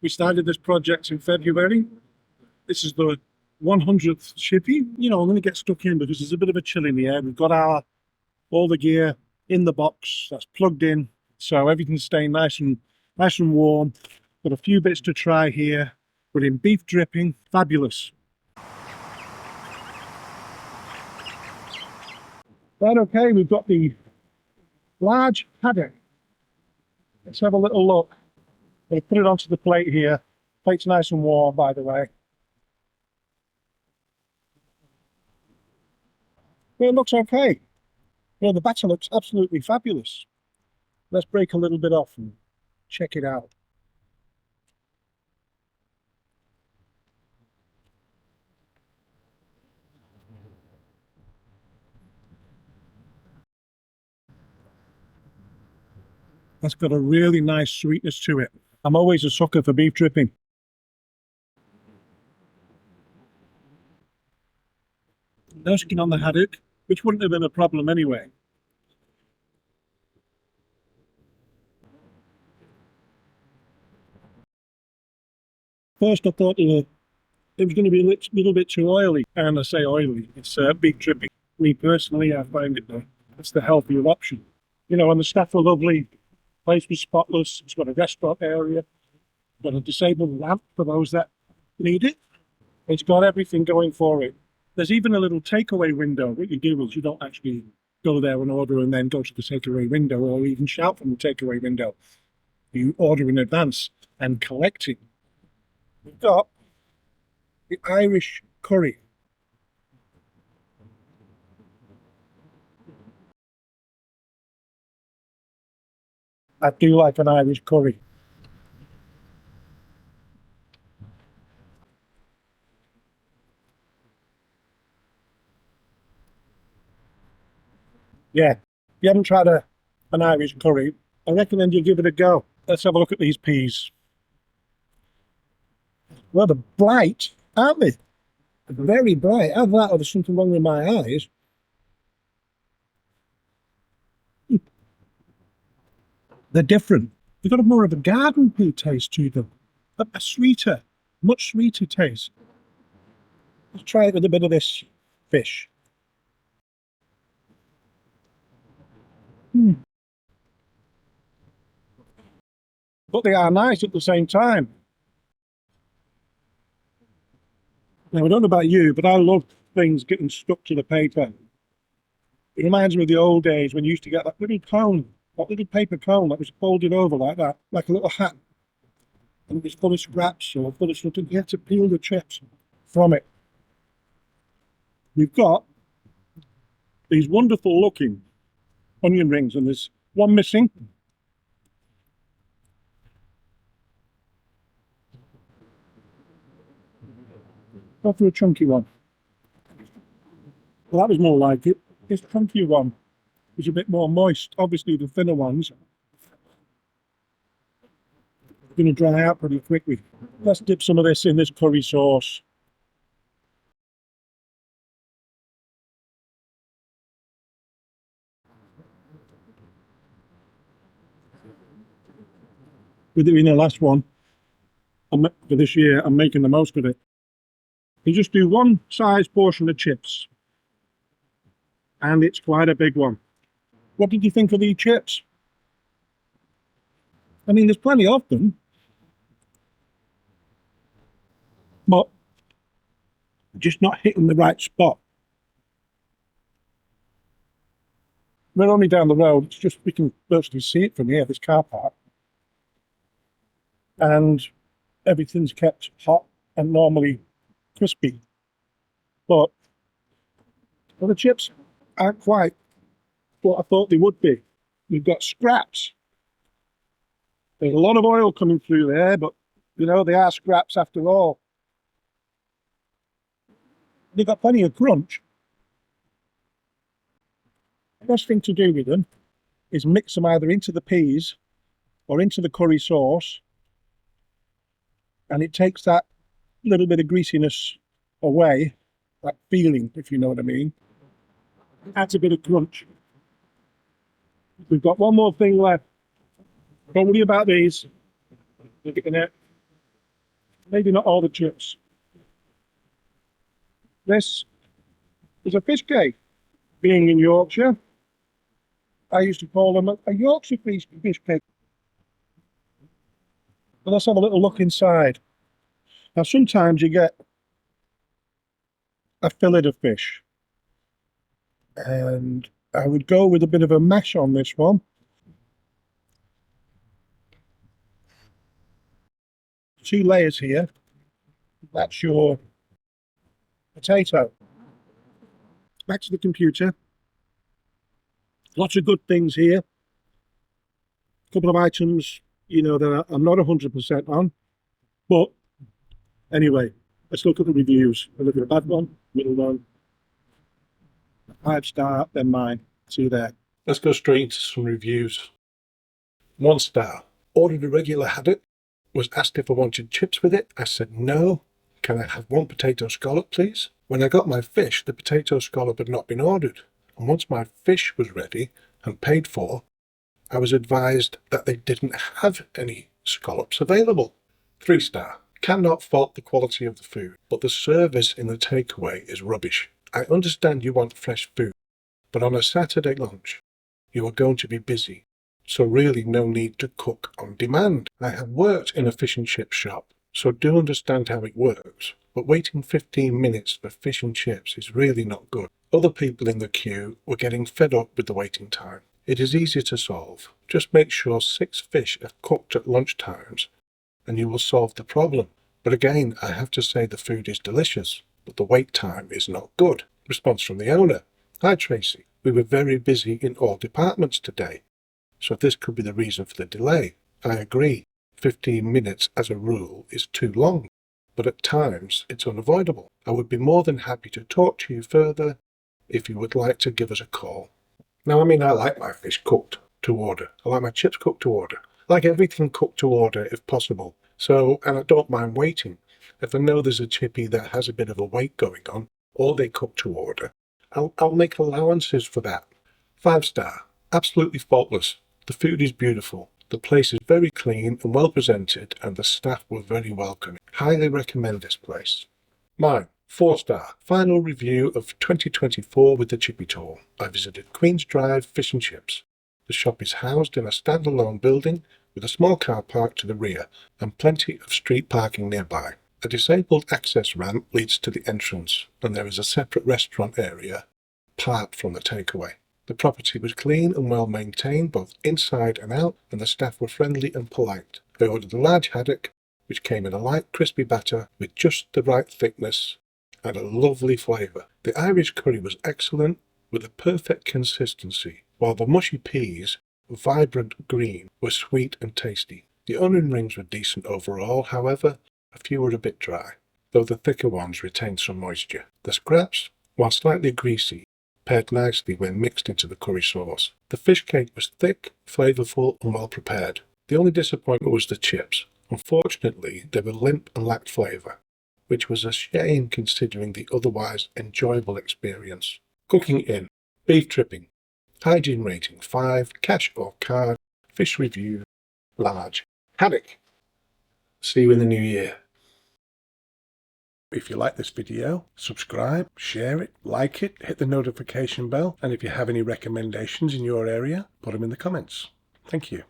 We started this project in February. This is the 100th Chippy. You know, I'm going to get stuck in because there's a bit of a chill in the air. We've got all the gear in the box that's plugged in, so everything's staying nice and warm. Got a few bits to try here. We're in beef dripping, fabulous. Right, okay, we've got the large haddock. Let's have a little look. They put it onto the plate here. Plate's nice and warm, by the way. Well, it looks okay. Yeah, the batter looks absolutely fabulous. Let's break a little bit off and check it out. That's got a really nice sweetness to it. I'm always a sucker for beef dripping. No skin on the haddock, which wouldn't have been a problem anyway. First I thought it was going to be a little bit too oily, and I say oily, it's beef dripping. Me personally, I find it's the healthier option. You know, and the staff are lovely. Place was spotless. It's got a restaurant area, got a disabled lamp for those that need it. It's got everything going for it. There's even a little takeaway window. What you do is you don't actually go there and order and then go to the takeaway window or even shout from the takeaway window. You order in advance and collect it. We've got the Irish curry. I do like an Irish curry. Yeah, if you haven't tried an Irish curry, I recommend you give it a go. Let's have a look at these peas. Well, they're bright, aren't they? They're very bright. Either that or there's something wrong with my eyes. They're different. They've got a more of a garden pea taste to them. A sweeter, much sweeter taste. Let's try it with a bit of this fish. But they are nice at the same time. Now, I don't know about you, but I love things getting stuck to the paper. It reminds me of the old days when you used to get that little cone, that little paper cone that was folded over like that, like a little hat. And it was full of scraps or full of stuff, and you had to peel the chips from it. We've got these wonderful looking onion rings, and there's one missing. Go for a chunky one. Well, that was more like it. This chunky one is a bit more moist. Obviously, the thinner ones are going to dry out pretty quickly. Let's dip some of this in this curry sauce. With it being the last one for this year, I'm making the most of it. You just do one size portion of chips, and it's quite a big one. What did you think of these chips? I mean, there's plenty of them, but just not hitting the right spot. We're only down the road. It's just, we can virtually see it from here, this car park. And everything's kept hot and normally crispy. But well, the chips aren't quite what I thought they would be. We've got scraps. There's a lot of oil coming through there, but you know, they are scraps after all. They've got plenty of crunch. The best thing to do with them is mix them either into the peas or into the curry sauce, and it takes that little bit of greasiness away, that feeling, if you know what I mean. Adds a bit of crunch. We've got one more thing left. Don't worry about these. Look at the net. Maybe not all the chips. This is a fish cake. Being in Yorkshire, I used to call them a Yorkshire fish cake. But let's have a little look inside. Now, sometimes you get a fillet of fish, and I would go with a bit of a mash on this one. Two layers here. That's your potato. Back to the computer. Lots of good things here. A couple of items, that I'm not 100% on. But anyway, let's look at the reviews. A look at a bad one, middle one, 5-star, then mine. See you there. Let's go straight into some reviews. 1 star. Ordered a regular haddock. Was asked if I wanted chips with it. I said no. Can I have 1 potato scallop, please? When I got my fish, the potato scallop had not been ordered. And once my fish was ready and paid for, I was advised that they didn't have any scallops available. 3 star. Cannot fault the quality of the food, but the service in the takeaway is rubbish. I understand you want fresh food, but on a Saturday lunch, you are going to be busy, so really no need to cook on demand. I have worked in a fish and chip shop, so do understand how it works, but waiting 15 minutes for fish and chips is really not good. Other people in the queue were getting fed up with the waiting time. It is easy to solve. Just make sure 6 fish are cooked at lunch times and you will solve the problem. But again, I have to say the food is delicious, but the wait time is not good. Response from the owner. Hi Tracy, we were very busy in all departments today, so this could be the reason for the delay. I agree, 15 minutes as a rule is too long, but at times it's unavoidable. I would be more than happy to talk to you further if you would like to give us a call. Now, I like my fish cooked to order. I like my chips cooked to order. I like everything cooked to order if possible. So, and I don't mind waiting. If I know there's a chippy that has a bit of a wait going on, or they cook to order, I'll make allowances for that. 5 star. Absolutely faultless. The food is beautiful. The place is very clean and well presented, and the staff were very welcoming. Highly recommend this place. Mine. 4 star. Final review of 2024 with the Chippy Tour. I visited Queen's Drive Fish and Chips. The shop is housed in a standalone building with a small car park to the rear and plenty of street parking nearby. A disabled access ramp leads to the entrance, and there is a separate restaurant area apart from the takeaway. The property was clean and well maintained both inside and out, and the staff were friendly and polite. I ordered a large haddock, which came in a light crispy batter with just the right thickness and a lovely flavour. The Irish curry was excellent with a perfect consistency, while the mushy peas, vibrant green, were sweet and tasty. The onion rings were decent overall, however, a few were a bit dry, though the thicker ones retained some moisture. The scraps, while slightly greasy, paired nicely when mixed into the curry sauce. The fish cake was thick, flavourful and well prepared. The only disappointment was the chips. Unfortunately, they were limp and lacked flavour, which was a shame considering the otherwise enjoyable experience. Cooking in. Beef dripping. Hygiene rating 5, cash or card. Fish review, large. Haddock. See you in the new year. If you like this video, subscribe, share it, like it, hit the notification bell, and if you have any recommendations in your area, put them in the comments. Thank you.